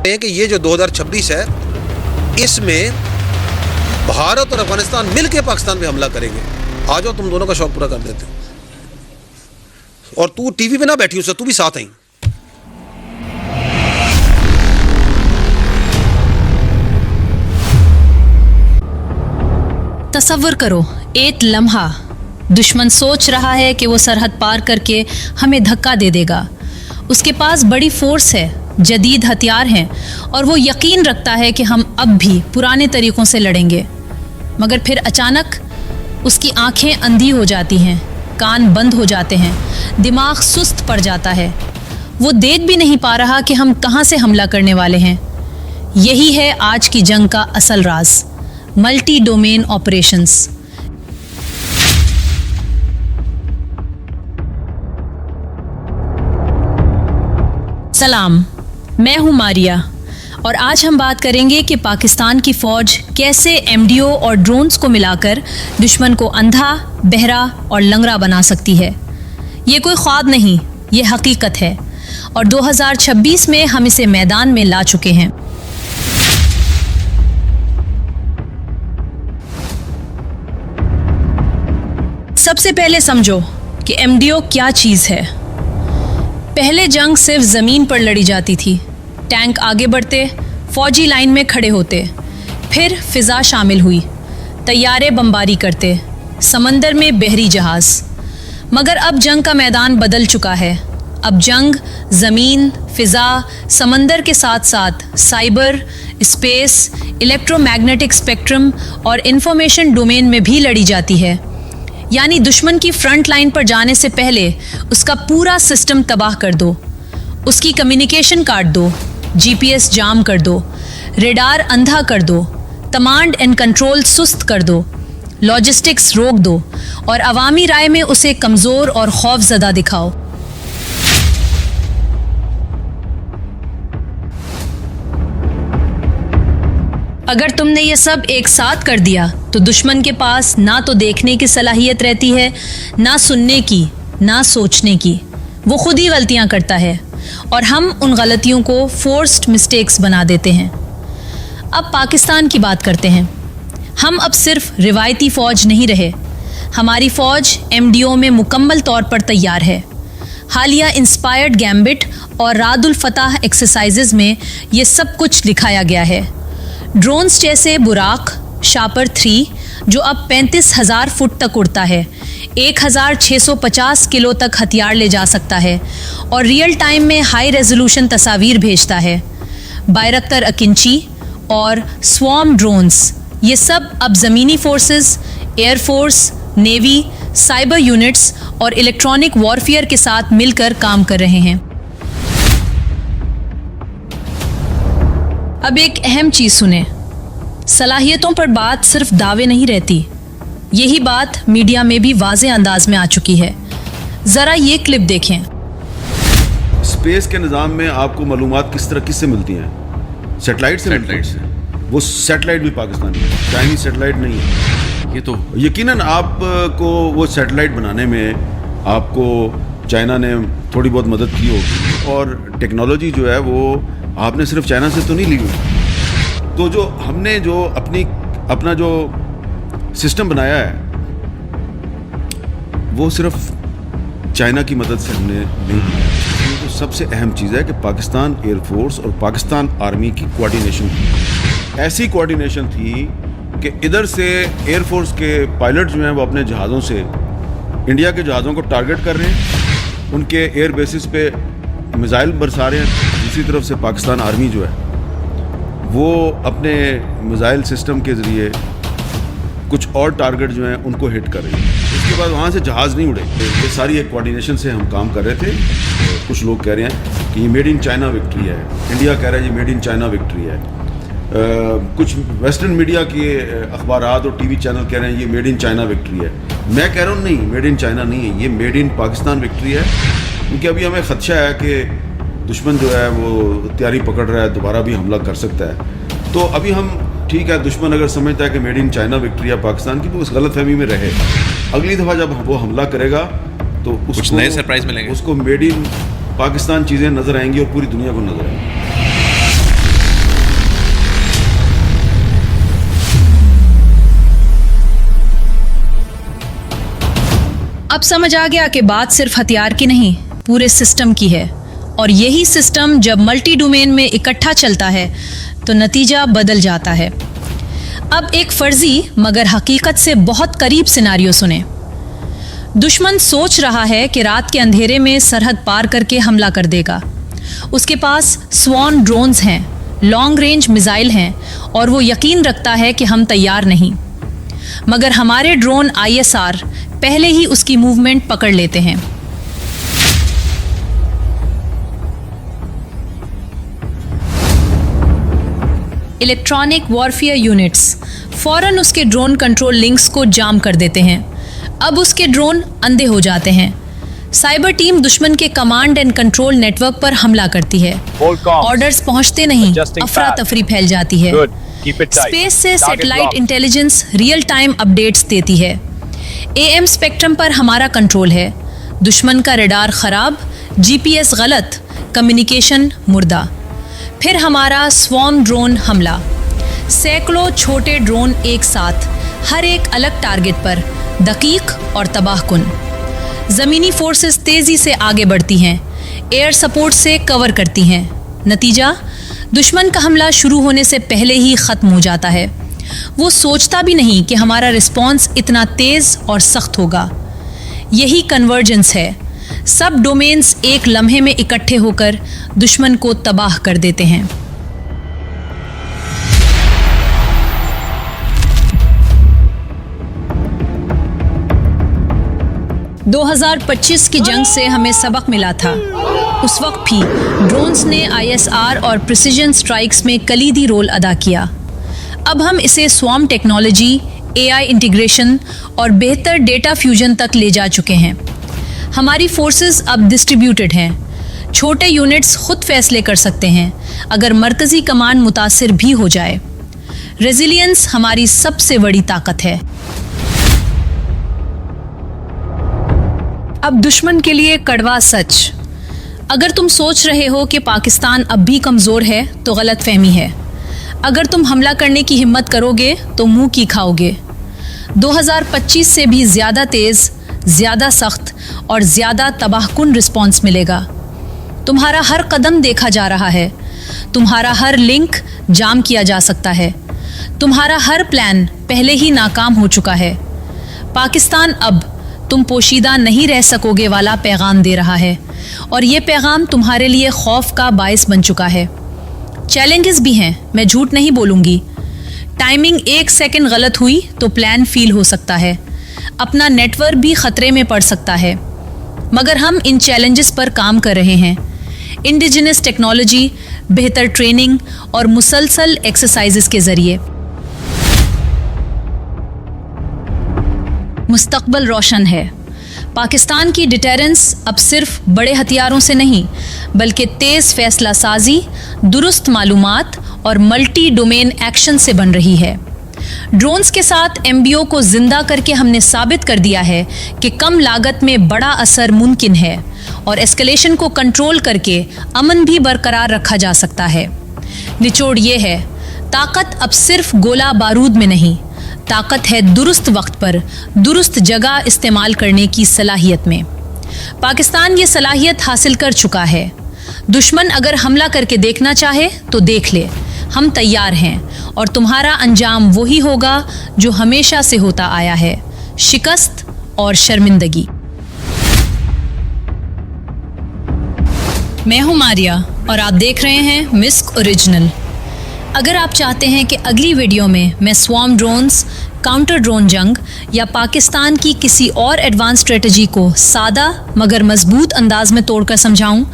कि ये जो 2026 है इसमें भारत और अफगानिस्तान मिलकर पाकिस्तान पे हमला करेंगे। आ जाओ, तुम दोनों का शौक पूरा कर देते। और तू टीवी पे ना बैठी उससे, तू भी साथ आई। तसव्वुर करो, एक लम्हा दुश्मन सोच रहा है कि वो सरहद पार करके हमें धक्का दे देगा। उसके पास बड़ी फोर्स है, जदीद हथियार हैं और वो यकीन रखता है कि हम अब भी पुराने तरीक़ों से लड़ेंगे। मगर फिर अचानक उसकी आंखें अंधी हो जाती हैं, कान बंद हो जाते हैं, दिमाग सुस्त पड़ जाता है। वो देख भी नहीं पा रहा कि हम कहाँ से हमला करने वाले हैं। यही है आज की जंग का असल राज, मल्टी डोमेन ऑपरेशंस। सलाम, मैं हूं मारिया और आज हम बात करेंगे कि पाकिस्तान की फ़ौज कैसे MDO और ड्रोन्स को मिलाकर दुश्मन को अंधा, बहरा और लंगड़ा बना सकती है। ये कोई ख्वाब नहीं, ये हकीकत है और 2026 में हम इसे मैदान में ला चुके हैं। सबसे पहले समझो कि MDO क्या चीज़ है। पहले जंग सिर्फ ज़मीन पर लड़ी जाती थी। टैंक आगे बढ़ते, फौजी लाइन में खड़े होते, फिर फ़िज़ा शामिल हुई, तैयारे बमबारी करते, समंदर में बहरी जहाज़। मगर अब जंग का मैदान बदल चुका है। अब जंग ज़मीन, फ़िज़ा, समंदर के साथ साथ साइबर, स्पेस, इलेक्ट्रोमैग्नेटिक स्पेक्ट्रम और इंफॉर्मेशन डोमेन में भी लड़ी जाती है। यानी दुश्मन की फ्रंट लाइन पर जाने से पहले उसका पूरा सिस्टम तबाह कर दो, उसकी कम्युनिकेशन काट दो, GPS जाम कर दो, रेडार अंधा कर दो, कमांड एंड कंट्रोल सुस्त कर दो, लॉजिस्टिक्स रोक दो और अवामी राय में उसे कमज़ोर और खौफज़दा दिखाओ। अगर तुमने ये सब एक साथ कर दिया तो दुश्मन के पास ना तो देखने की सलाहियत रहती है, ना सुनने की, ना सोचने की। वो खुद ही गलतियां करता है और हम उन गलतियों को फोर्स्ड मिस्टेक्स बना देते हैं। अब पाकिस्तान की बात करते हैं। हम अब सिर्फ रिवायती फ़ौज नहीं रहे, हमारी फ़ौज MDO में मुकम्मल तौर पर तैयार है। हालिया इंस्पायर्ड गैम्बिट और रादुल फतह एक्सरसाइजेज में ये सब कुछ दिखाया गया है। ड्रोन्स जैसे बुराक, शापर 3 जो अब 35,000 फुट तक उड़ता है, 1,650 किलो तक हथियार ले जा सकता है और रियल टाइम में हाई रेजोल्यूशन तस्वीर भेजता है। बायरक्तर अकिंची और स्वॉर्म ड्रोन्स, ये सब अब ज़मीनी forces, air force, navy, cyber units और इलेक्ट्रॉनिक वॉरफेयर के साथ मिलकर काम कर रहे हैं। अब एक अहम चीज़ सुने, सलाहियतों पर बात सिर्फ दावे नहीं रहती। यही बात मीडिया में भी वाज़े अंदाज में आ चुकी है। ज़रा ये क्लिप देखें। स्पेस के निज़ाम में आपको मालूमात किस तरह किससे मिलती हैं? सेटेलाइट से। वो सेटेलाइट भी पाकिस्तानी है, चाइनीज सेटेलाइट नहीं है। ये तो यकीनन आपको वो सेटेलाइट बनाने में आपको चाइना ने थोड़ी बहुत मदद की होगी और टेक्नोलॉजी जो है वो आपने सिर्फ चाइना से तो नहीं ली हुई। तो जो हमने जो अपना जो सिस्टम बनाया है वो सिर्फ चाइना की मदद से हमने नहीं बनाया। तो सबसे अहम चीज़ है कि पाकिस्तान एयरफोर्स और पाकिस्तान आर्मी की कोऑर्डिनेशन थी। ऐसी कोऑर्डिनेशन थी कि इधर से एयरफोर्स के पायलट जो हैं वो अपने जहाज़ों से इंडिया के जहाज़ों को टारगेट कर रहे हैं, उनके एयर बेसिस पे मिसाइल बरसा रहे हैं। दूसरी तरफ से पाकिस्तान आर्मी जो है वो अपने मिसाइल सिस्टम के ज़रिए कुछ और टारगेट जो हैं उनको हिट कर रही है। उसके बाद वहाँ से जहाज़ नहीं उड़े। ये सारी एक कोऑर्डिनेशन से हम काम कर रहे थे। कुछ लोग कह रहे हैं कि ये मेड इन चाइना विक्ट्री है, इंडिया कह रहा है ये मेड इन चाइना विक्ट्री है। कुछ वेस्टर्न मीडिया के अखबारात और TV चैनल कह रहे हैं ये मेड इन चाइना विक्ट्री है। मैं कह रहा हूँ नहीं, मेड इन चाइना नहीं है, ये मेड इन पाकिस्तान विक्ट्री है। क्योंकि अभी हमें खदशा है कि दुश्मन जो है वो तैयारी पकड़ रहा है, दोबारा भी हमला कर सकता है। तो अभी हम ठीक है, दुश्मन अगर समझता है कि मेड इन चाइना विक्ट्री है पाकिस्तान की, तो उस गलतफहमी में रहे। अगली दफ़ा जब वो हमला करेगा तो कुछ नए सरप्राइज मिलेंगे, उसको मेड इन पाकिस्तान चीज़ें नज़र आएंगी और पूरी दुनिया को नज़र आएंगी। अब समझ आ गया कि बात सिर्फ हथियार की नहीं, पूरे सिस्टम की है। और यही सिस्टम जब मल्टी डोमेन में इकट्ठा चलता है तो नतीजा बदल जाता है। अब एक फर्जी मगर हकीकत से बहुत करीब सिनारियो सुने। दुश्मन सोच रहा है कि रात के अंधेरे में सरहद पार करके हमला कर देगा। उसके पास स्वॉन ड्रोन्स हैं, लॉन्ग रेंज मिसाइल हैं और वो यकीन रखता है कि हम तैयार नहीं। मगर हमारे ड्रोन ISR पहले ही उसकी मूवमेंट पकड़ लेते हैं। इलेक्ट्रॉनिक वॉरफेयर यूनिट्स फौरन उसके ड्रोन कंट्रोल लिंक्स को जाम कर देते हैं। अब उसके ड्रोन अंधे हो जाते हैं। साइबर टीम दुश्मन के कमांड एंड कंट्रोल नेटवर्क पर हमला करती है। ऑर्डर्स पहुंचते नहीं, अफरा तफरी फैल जाती है। स्पेस से satellite intelligence real time updates देती है। AM स्पेक्ट्रम पर हमारा कंट्रोल है। दुश्मन का रडार खराब, GPS गलत, कम्युनिकेशन मुर्दा। फिर हमारा स्वॉर्म ड्रोन हमला। सैकड़ों छोटे ड्रोन एक साथ, हर एक अलग टारगेट पर, दकीक और तबाहकुन। ज़मीनी फोर्सेस तेज़ी से आगे बढ़ती हैं, एयर सपोर्ट से कवर करती हैं। नतीजा, दुश्मन का हमला शुरू होने से पहले ही ख़त्म हो जाता है। वो सोचता भी नहीं कि हमारा रिस्पॉन्स इतना तेज़ और सख्त होगा। यही कन्वर्जेंस है। सब डोमेन्स एक लम्हे में इकट्ठे होकर दुश्मन को तबाह कर देते हैं। 2025 की जंग से हमें सबक मिला था। उस वक्त भी ड्रोन्स ने ISR और प्रिसिजन स्ट्राइक्स में कलीदी रोल अदा किया। अब हम इसे स्वॉर्म टेक्नोलॉजी, AI इंटीग्रेशन और बेहतर डेटा फ्यूजन तक ले जा चुके हैं। हमारी फोर्सेस अब डिस्ट्रीब्यूटेड हैं। छोटे यूनिट्स खुद फैसले कर सकते हैं अगर मरकजी कमांड मुतासिर भी हो जाए। रेजिलियंस हमारी सबसे बड़ी ताकत है। अब दुश्मन के लिए कड़वा सच। अगर तुम सोच रहे हो कि पाकिस्तान अब भी कमज़ोर है तो गलत फहमी है। अगर तुम हमला करने की हिम्मत करोगे तो मुंह की खाओगे। 2025 से भी ज़्यादा तेज़, ज़्यादा सख्त और ज़्यादा तबाहकुन रिस्पॉन्स मिलेगा। तुम्हारा हर कदम देखा जा रहा है। तुम्हारा हर लिंक जाम किया जा सकता है। तुम्हारा हर प्लान पहले ही नाकाम हो चुका है। पाकिस्तान अब तुम पोशीदा नहीं रह सकोगे वाला पैगाम दे रहा है और ये पैगाम तुम्हारे लिए खौफ का बायस बन चुका है। चैलेंजेस भी हैं, मैं झूठ नहीं बोलूँगी। टाइमिंग 1 सेकंड गलत हुई तो प्लान फेल हो सकता है। अपना नेटवर्क भी खतरे में पड़ सकता है। मगर हम इन चैलेंजेस पर काम कर रहे हैं। इंडिजिनस टेक्नोलॉजी, बेहतर ट्रेनिंग और मुसलसल एक्सरसाइजेस के ज़रिए। मुस्तकबल रोशन है। पाकिस्तान की डिटेरेंस अब सिर्फ बड़े हथियारों से नहीं बल्कि तेज़ फैसला साजी, दुरुस्त मालूमात और मल्टी डोमेन एक्शन से बन रही है। ड्रोन्स के साथ MBO को जिंदा करके हमने साबित कर दिया है कि कम लागत में बड़ा असर मुमकिन है और एस्केलेशन को कंट्रोल करके अमन भी बरकरार रखा जा सकता है। निचोड़ ये है, ताकत अब सिर्फ गोला बारूद में नहीं, ताकत है दुरुस्त वक्त पर दुरुस्त जगह इस्तेमाल करने की सलाहियत में। पाकिस्तान ये सलाहियत हासिल कर चुका है। दुश्मन अगर हमला करके देखना चाहे तो देख ले, हम तैयार हैं और तुम्हारा अंजाम वही होगा जो हमेशा से होता आया है, शिकस्त और शर्मिंदगी। मैं हूं मारिया और आप देख रहे हैं मिस्क ओरिजिनल। अगर आप चाहते हैं कि अगली वीडियो में मैं स्वॉर्म ड्रोन्स, काउंटर ड्रोन जंग या पाकिस्तान की किसी और एडवांस स्ट्रेटजी को सादा मगर मजबूत अंदाज में तोड़कर समझाऊं,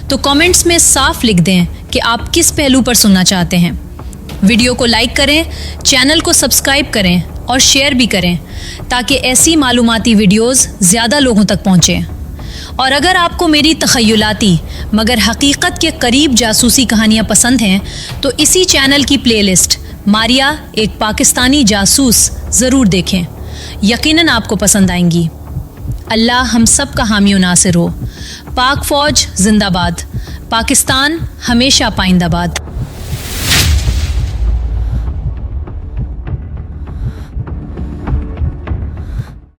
तो कमेंट्स में साफ लिख दें कि आप किस पहलू पर सुनना चाहते हैं। वीडियो को लाइक करें, चैनल को सब्सक्राइब करें और शेयर भी करें ताकि ऐसी मालूमाती वीडियोस ज़्यादा लोगों तक पहुँचें। और अगर आपको मेरी तखय्युलाती मगर हकीकत के करीब जासूसी कहानियाँ पसंद हैं तो इसी चैनल की प्लेलिस्ट मारिया एक पाकिस्तानी जासूस ज़रूर देखें, यकीनन आपको पसंद आएंगी। अल्लाह हम सब का हामी व नासिर हो। पाक फ़ौज जिंदाबाद, पाकिस्तान हमेशा पाइंदाबाद।